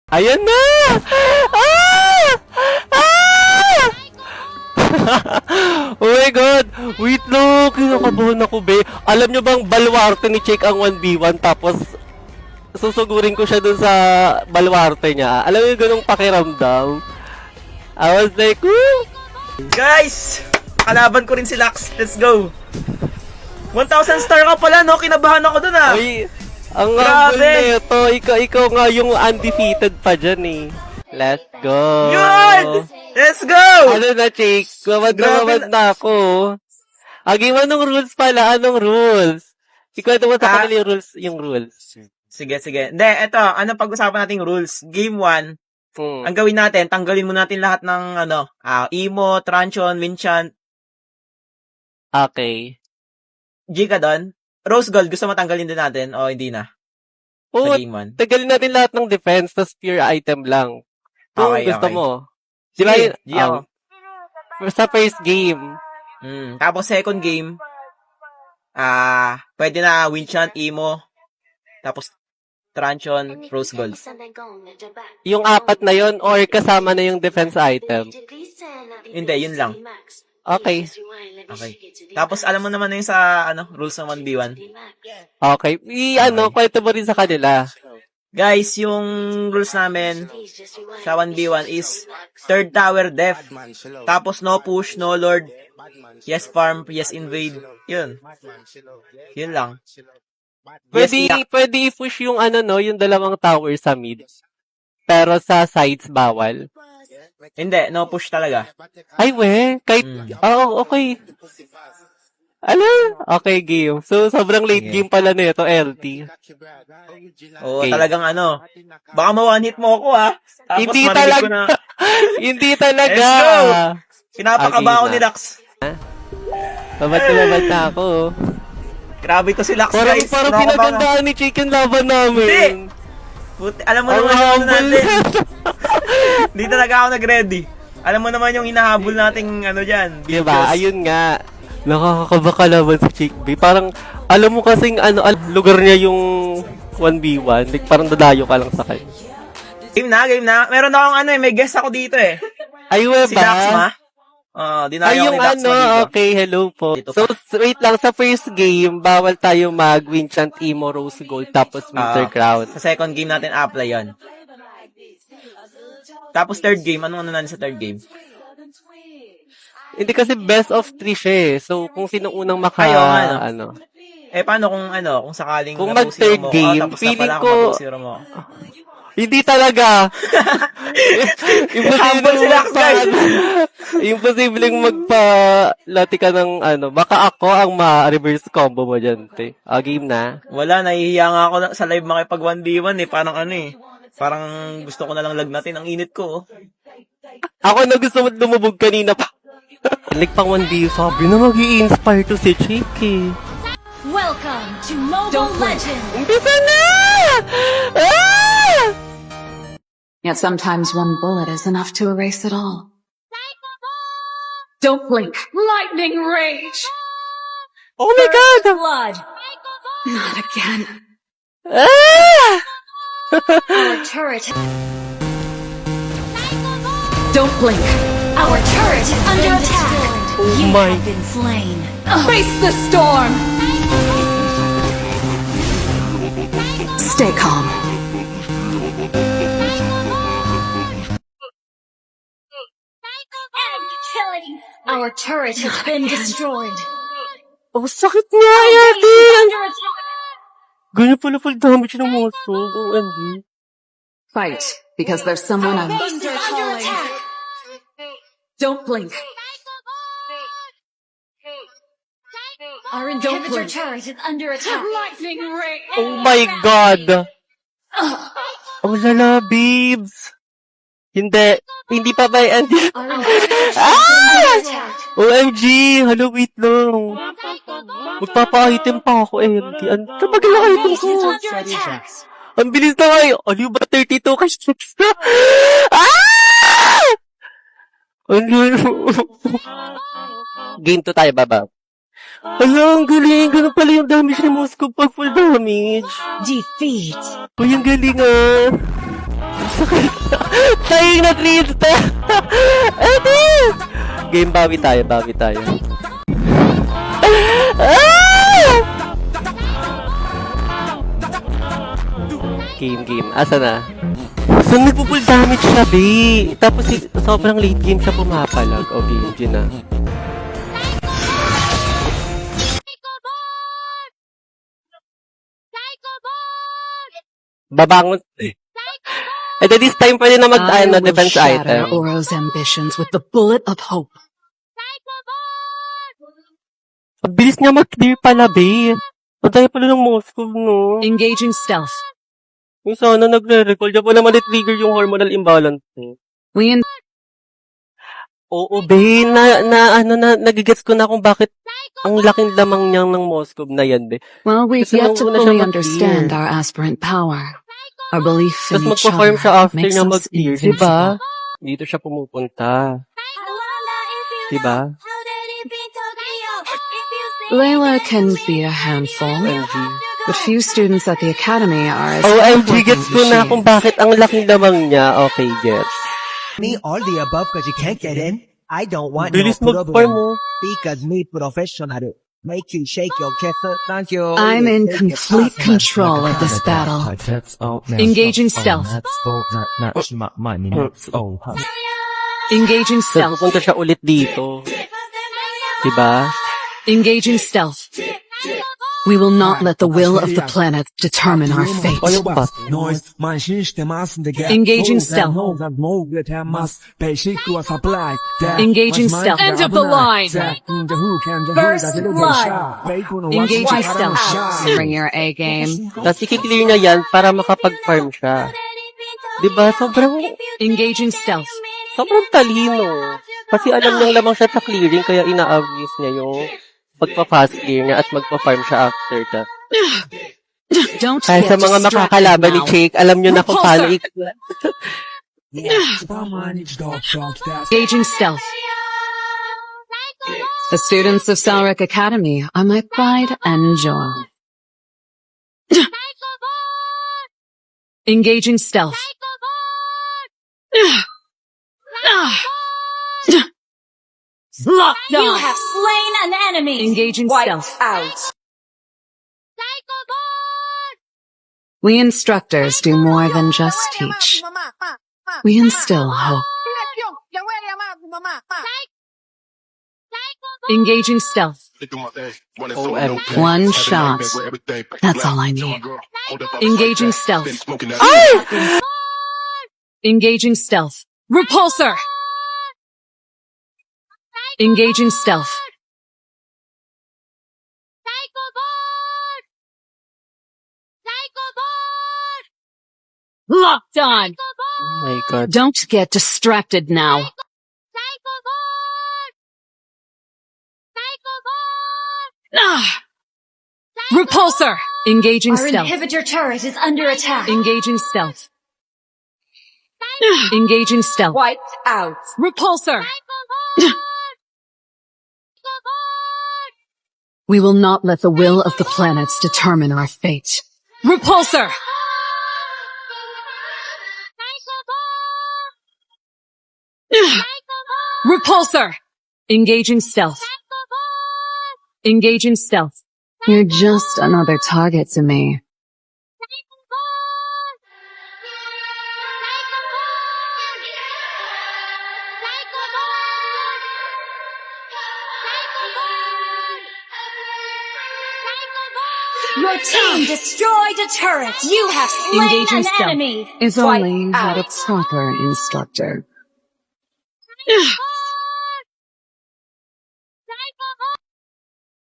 Ayan na! Ah! Ah! Oh my God! Wait lang! Kinakabahan ako, be. Alam nyo bang baluarte ni Check ang 1v1 tapos susugurin ko siya dun sa baluarte niya. Alam mo yung ganung pakiramdam? I was like, woo! Guys! Kalaban ko rin si Lax. Let's go! 1,000 star ka pala, no? Kinabahan ako dun, ah. Ay, ang Grabe! humble na ito. Ikaw nga yung undefeated pa dyan eh. Let's go! Yun! Let's go! Ano na, Chick? Mamad na ako. Agi mo, anong rules pala? Anong rules? Ikwento mo sa kanila yung rules. Sige. Hindi, eto. Ano pag-usapan nating rules? Game 1, ang gawin natin, tanggalin mo natin lahat ng, Emo, Tranchon, Winchan. Okay. G ka doon? Rose Gold, gusto mo tanggalin din natin o hindi na? Oo, Sa game 1. tagalin natin lahat ng defense, tas pure item lang. Kung Okay, gusto okay. mo. Di ba Sige, yun? Sa first game. Tapos second game, pwede na Winchan, Emo, tapos Tranchon, Rose Gold. Yung apat na yon or kasama na yung defense item. Hindi, yun lang. Okay. Okay. Tapos alam mo naman na yung sa rules ng 1v1. Okay. Kwento mo rin sa kanila. Guys, yung rules namin sa 1v1 is third tower def. Tapos no push, no lord. Yes farm, yes invade. Yun. Yun lang. Pwede i-push yung yung dalawang tower sa mid. Pero sa sides bawal. Hindi, no push talaga. Ay, kahit, okay. Okay, game. So, sobrang late game pala na ito, LT. Oo, Okay. talagang baka ma-one hit mo ako, Tapos Hindi marinig talaga. ko na, Hindi talaga. Let's go! pinapakaba ako Okay, ni Lax. Babad na ako. Grabe to si Lax, Parang guys. Kinakabahan pinagandaan ni Chicken laban namin. alam mo naman yung natin. Hindi talaga ako nag-ready. Alam mo naman yung hinahabol nating dyan. Diba? Ayun nga. Nakakakaba ka laban sa Chick B. Parang, alam mo kasing lugar niya yung 1v1. Like, parang dadayo ka lang sa kanya. Game na. Meron akong may guest ako dito eh. Ay, Si Daxma. Dinayo yung ako ni Daxma dito. okay, hello po. Dito So, wait lang, sa first game, bawal tayo mag-Winchant, Emo, Rose Gold, tapos Winter Crown. Sa second game natin apply yon. Tapos third game, anong natin sa third game? Hindi kasi best of 3 siya eh. So, kung sino unang Ayaw nga, paano kung sakaling Kung na 2-0 mag-third mo, game, tapos na feeling pala ko, kung mag-2-0 mo. Hindi talaga. Humble si Lax, guys. Imposibleng magpalati ka ng baka ako ang ma-reverse combo mo dyan, te. Game na. Wala, nahihiya nga ako sa live makipag 1v1 eh. Parang gusto ko na lang lagnatin. Ang init ko. Ako na gusto mo lumubog kanina pa. Like pang 1v, sabi na mag-i-inspire to si Chiki. Welcome to Mobile Legends! Umpisa na! Ah! Yet sometimes one bullet is enough to erase it all. Don't blink. Lightning Rage! Oh my God! Blood! Not again. Ah! Our turret... Don't blink. Our turret is under attack! Oh You my- have been slain. Face the storm. Stay calm. Our turret has been destroyed. Oh, sakit nga yan! Ganyan pala full damage ng monster. OMG. Fight, because there's someone Our else. base is under attack! Don't blink. Our inhibitor turret is under attack. Lightning Rage! Oh my God! Oh, lala, babes! Hindi pa ba yan? Our inhibitor turret is under attack. OMG! Hello, wait lang. Magpapa-item pa ako, MD. Kapag Our item base ko. is under attack. Ang bilis na kayo. Ano ba 32 ka? Ah! Game 2 tayo, baba. Ang galing. Ganun pala yung damage ni Moscow pag full damage. Defeat! Uy, ang galing Tayo na 3 star! Ate! Game, bawi tayo. Ah! Game. Asa na? So, nagpo-full damage siya, be. Tapos, sobrang late game siya pumapalag. O, GG na. Babangon. And then this time, pwede na I will defense shatter item. Oro's ambitions with the bullet of hope. Ang bilis niya mag-clear pala, be. Ang tayo pala ng Moscow, no? Engaging stealth. Yung sana nagre-recall. Diyan pala mali-trigger yung hormonal imbalance. We in Oo, be. Nagigets ko na kung bakit ang laking lamang niyang ng Moscow na yan, be. well, we've Kasi yet to nung una siya fully mag-clear. understand our aspirant power. Our belief in Tapos each magpa-farm siya other after makes niya us mag-clear, invincible. diba? Dito siya pumupunta. Diba? Layla can be a handful, OMG. but few students at the academy are as OMG, hardworking gets as ko she na kung is. bakit ang laking lamang niya. Okay, gets. Me all the above because you can't get in. I don't want Bilis no mag-farm, problem. oh. Because me professional. Make you shake your kefir. Thank you. I'm in Shake your complete kefir. control of this battle. Engaging stealth. Engaging So, stealth. pupunta siya ulit dito. Diba? Engaging stealth. We will not let the will of the planet determine our fate. Engaging stealth. Engaging stealth. End of the line. First blood. Engaging stealth. Bring your A game. Tapos i-clear niya yan para makapag-farm siya. Diba? Engaging stealth. Sobrang talino. Kasi alam niyang lamang siya sa clearing, kaya ina-obvious niya yung pagpa-fast clear niya at magpa-farm siya after that. Don't Kaya sa get mga distracted makakalaban ni now. Jake, alam niyo na kung paano Engaging stealth. The students of Salric Academy are my pride and joy. Engaging stealth. Locked You on. have slain an enemy. Engaging Wiped stealth. out. We instructors do more than just teach. We instill hope. Engaging stealth. One shot. That's all I need. Engaging stealth. Engaging stealth. Repulsor! Engaging stealth. Locked on! Oh my God. Don't get distracted now. Ah! Repulsor! Engaging Our stealth. inhibitor turret is under attack. Engaging stealth. Engaging stealth. Wiped out. Repulsor! We will not let the will of the planets determine our fate. Repulsor! Repulsor! Engaging stealth. Engaging stealth. You're just another target to me. Your team destroyed a turret. You have slain Engaging an stealth. enemy. If Wiped only had a out. proper instructor.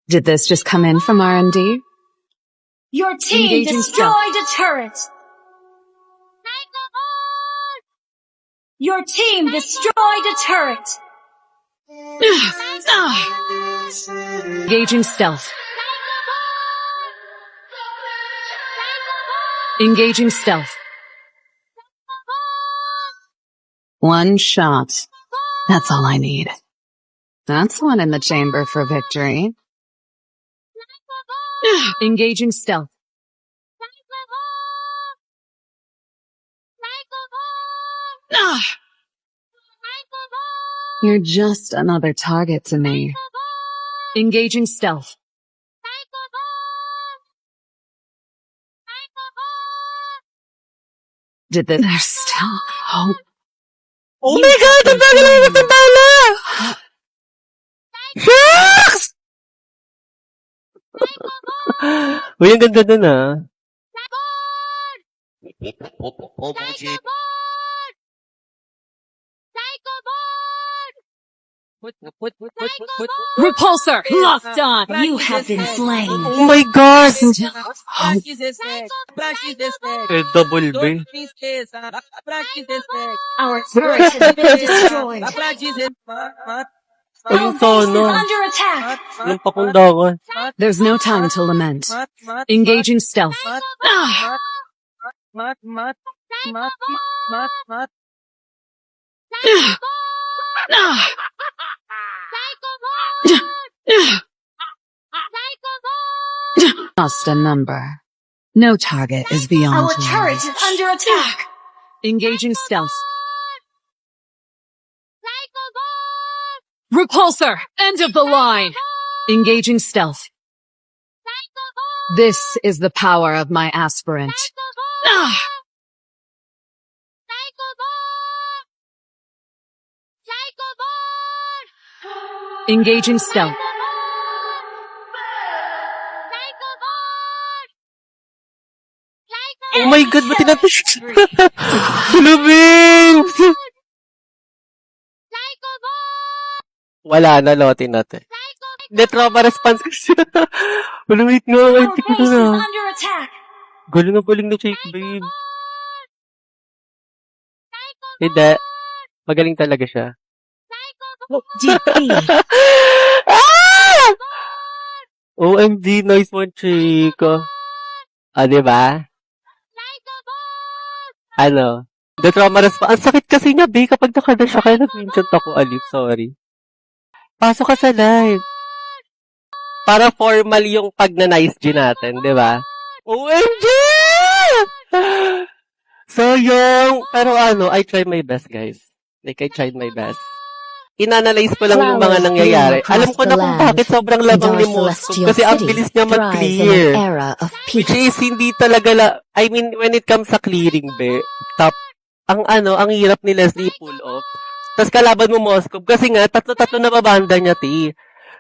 Did this just come in from R&D? Your team Engaging destroyed a turret. Your team destroyed a turret. Engaging stealth. Engaging stealth. One shot. That's all I need. That's one in the chamber for victory. Engaging stealth. Ah! You're just another target to me. Engaging stealth. There's still hope. Oh my God! Ang bagal na mas ng bala! Shucks! Uy, ang ganda dun ah. Repulsor! Locked on! You have been slain. Oh my God! Practice this next. Practice this next. Eh, double B. Don't miss this. Practice this next. Our turret has been destroyed. Practice it. Mat. Ayun Our base is sana. under attack. Yung pakundangan. There's no time to lament. Mat. Engaging stealth. Mat. Ah! Mat. Mat. Mat. Mat. Mat. Ah! Just a number. No target is beyond Our my turret is reach. under attack. Engaging stealth. Repulsor! End of the line! Engaging stealth. This is the power of my aspirant. Ah! Engaging stealth. Oh my God, ba't tinatouch? Lubins! Wala na, lotin natin. Hindi, trauma response ko siya. Wala, wait nga, Our wait ko base is na. under attack. Galing na Jake, babe. Hindi. Magaling talaga siya. Defeat. Ah! OMG, nice one, Jake. Ah, diba? Ano? The trauma response. Ang sakit kasi niya, babe, kapag nakada siya, kaya nag-mention ako, Alip, sorry. Pasok ka sa live. Para formal yung pag-na-nice G natin, di ba? OMG! So, pero I tried my best, guys. Like, I tried my best. Inanalyze ko lang yung mga nangyayari. Alam ko na kung bakit sobrang labang ni Moscow. Kasi ang bilis niya mag-clear. Which is, hindi talaga I mean, when it comes sa clearing, ang hirap ni Leslie pull off. Tapos kalaban mo Moscow. Kasi nga, tatlo-tatlo na babanda niya,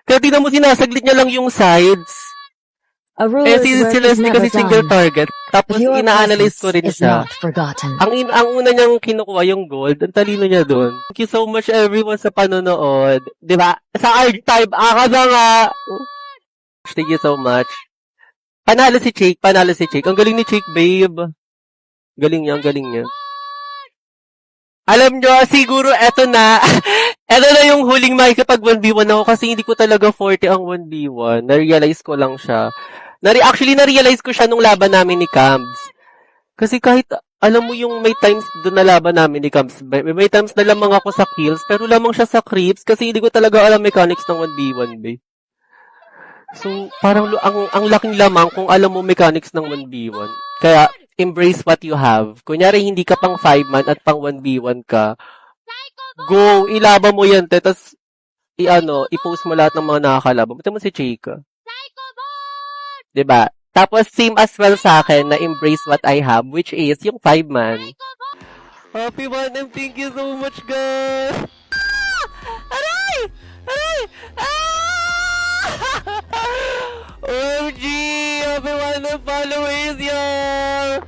Kaya tingnan mo, sinasaglit niya lang yung sides. Si Leslie kasi single target. Tapos ina-analyze ko rin siya. Ang una niyang kinukuha yung gold. Ang talino niya doon. Thank you so much everyone sa panonood. Diba? Sa archive, na nga. Thank you so much. Panalo si Jake. Ang galing ni Jake, babe. Galing niya. Alam nyo, siguro eto na. Eto na yung huling makikipag 1v1 ako kasi hindi ko talaga 40 ang 1v1. Na-realize ko lang siya. Actually, na-realize ko siya nung laban namin ni Cambs. Kasi kahit, alam mo yung may times doon na laban namin ni Cambs, may times na lamang ako sa kills, pero lamang siya sa creeps kasi hindi ko talaga alam mechanics ng 1v1, babe. So, parang ang laking lamang kung alam mo mechanics ng 1v1. Kaya, embrace what you have. Kunyari, hindi ka pang 5-man at pang 1v1 ka, go, ilaban mo yan, tapos, i-post mo lahat ng mga nakakalaban. Buti mo si Chika. Diba? Tapos, same as well sa akin na embrace what I have, which is yung 5-man. Happy Manem, thank you so much, guys! Aray! OMG! Happy Manem followers, y'all!